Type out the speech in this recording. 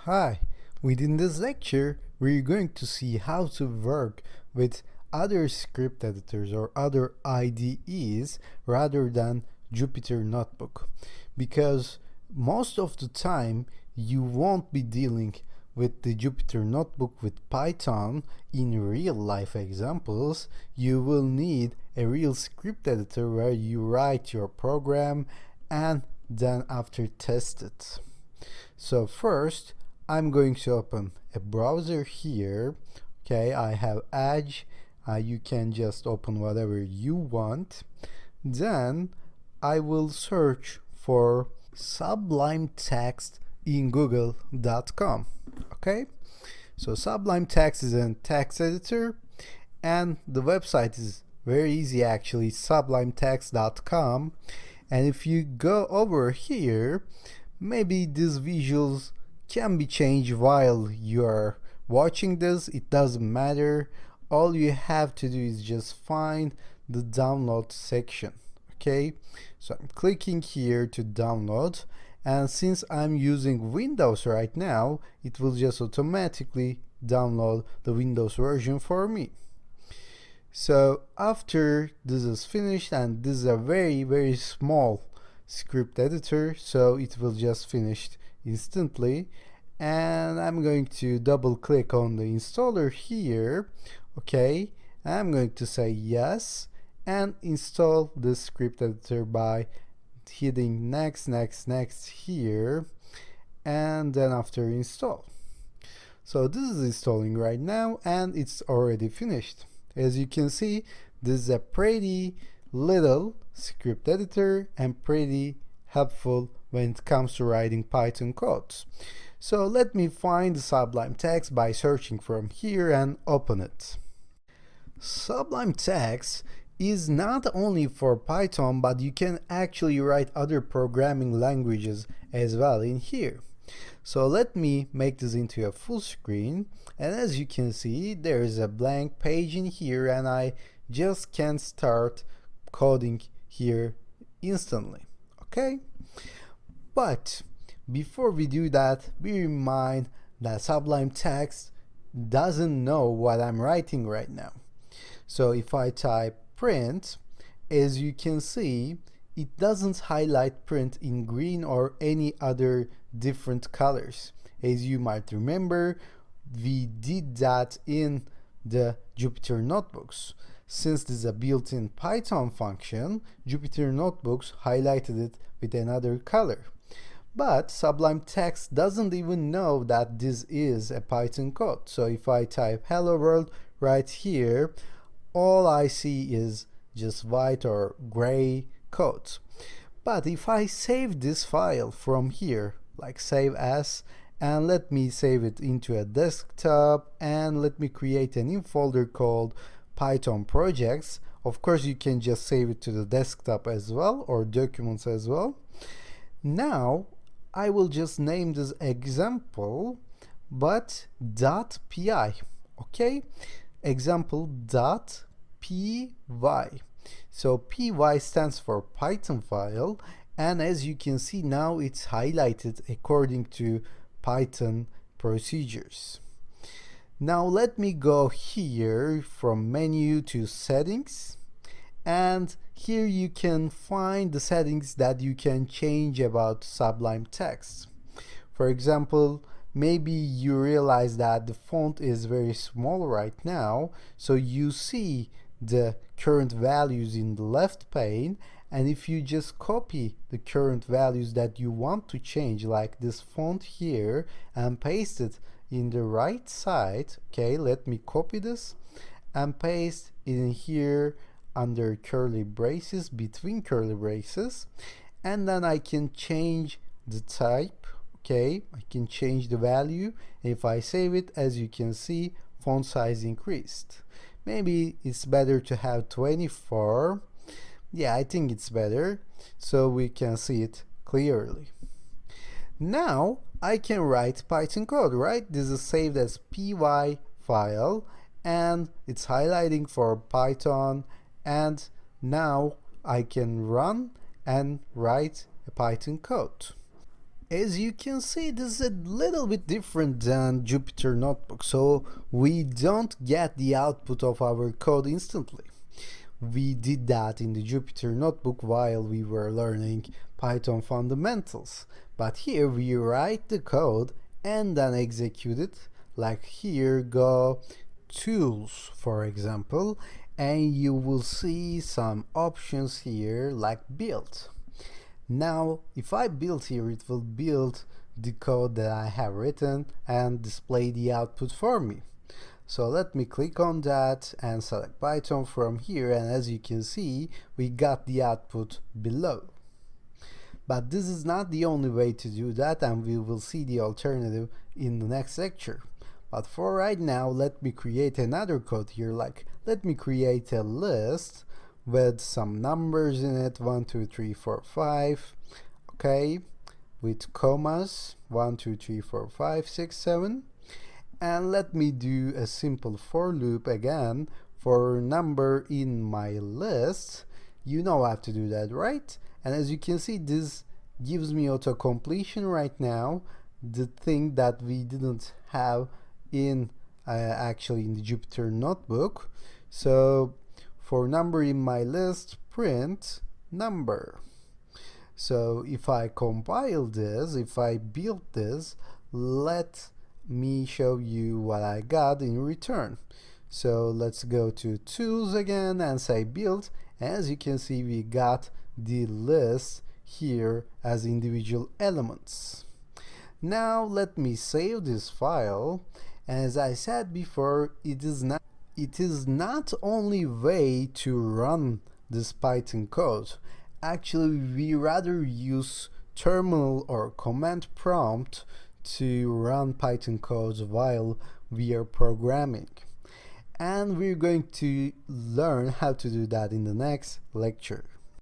Hi, within this lecture, we're going to see how to work with other script editors or other IDEs rather than Jupyter Notebook. Because most of the time, you won't be dealing with the Jupyter Notebook with Python in real life examples. You will need a real script editor where you write your program and then after test it. So first, I'm going to open a browser here. Okay, I have Edge. You can just open whatever you want. Then I will search for Sublime Text in google.com. Okay, so Sublime Text is a text editor, and the website is very easy actually, sublimetext.com. And if you go over here, maybe these visuals can be changed while you are watching this. It doesn't matter. All you have to do is just find the download section. Okay, so I'm clicking here to download, and since I'm using Windows right now, it will just automatically download the Windows version for me. So after this is finished, and this is a very small script editor, so it will just finish instantly, and I'm going to double click on the installer here. Okay, I'm going to say yes and install the script editor by hitting next here, and then after install. So this is installing right now and it's already finished. As you can see, this is a pretty little script editor and pretty helpful when it comes to writing Python codes. So let me find the Sublime Text by searching from here and open it. Sublime Text is not only for Python, but you can actually write other programming languages as well in here. So let me make this into a full screen, and as you can see, there is a blank page in here, and I just can start coding here instantly. Okay, but before we do that, we remind that Sublime Text doesn't know what I'm writing right now. So if I type print, as you can see, it doesn't highlight print in green or any other different colors. As you might remember, we did that in the Jupyter Notebooks. Since this is a built-in Python function, Jupyter Notebooks highlighted it with another color. But Sublime Text doesn't even know that this is a Python code. So if I type hello world right here, all I see is just white or gray code. But if I save this file from here, like save as, and let me save it into a desktop, and let me create a new folder called Python projects. Of course, you can just save it to the desktop as well, or documents as well. Now I will just name this example but .py. Okay, example.py. So py stands for Python file, and as you can see now it's highlighted according to Python procedures. Now let me go here from menu to settings, and here you can find the settings that you can change about Sublime Text. For example, maybe you realize that the font is very small right now, so you see the current values in the left pane, and if you just copy the current values that you want to change, like this font here, and paste it in the right side, okay, let me copy this and paste it in here under curly braces, between curly braces, and then I can change the type. Okay, I can change the value. If I save it, as you can see, font size increased. Maybe it's better to have 24. Yeah, I think it's better, so we can see it clearly. Now I can write Python code, right? This is saved as py file, and it's highlighting for Python, and now I can run and write a Python code. As you can see, this is a little bit different than Jupyter Notebook, so we don't get the output of our code instantly. We did that in the Jupyter Notebook while we were learning Python fundamentals. But here we write the code and then execute it. Like here, go tools, for example, and you will see some options here like build. Now, if I build here, it will build the code that I have written and display the output for me. So let me click on that and select Python from here, and as you can see, we got the output below. But this is not the only way to do that, and we will see the alternative in the next lecture. But for right now, let me create another code here, like let me create a list with some numbers in it, 1 2 3 4 5, okay, with commas, 1 2 3 4 5 6 7, and let me do a simple for loop again for number in my list. You know how to do that, right? And as you can see, this gives me auto completion right now, the thing that we didn't have in actually in the Jupyter Notebook. So for number in my list, print number. So if I compile this, if I build this, let me show you what I got in return. So let's go to tools again and say build. As you can see, we got the list here as individual elements. Now let me save this file. As I said before, it is not only way to run this Python code. Actually, we rather use terminal or command prompt to run Python codes while we are programming. And we're going to learn how to do that in the next lecture.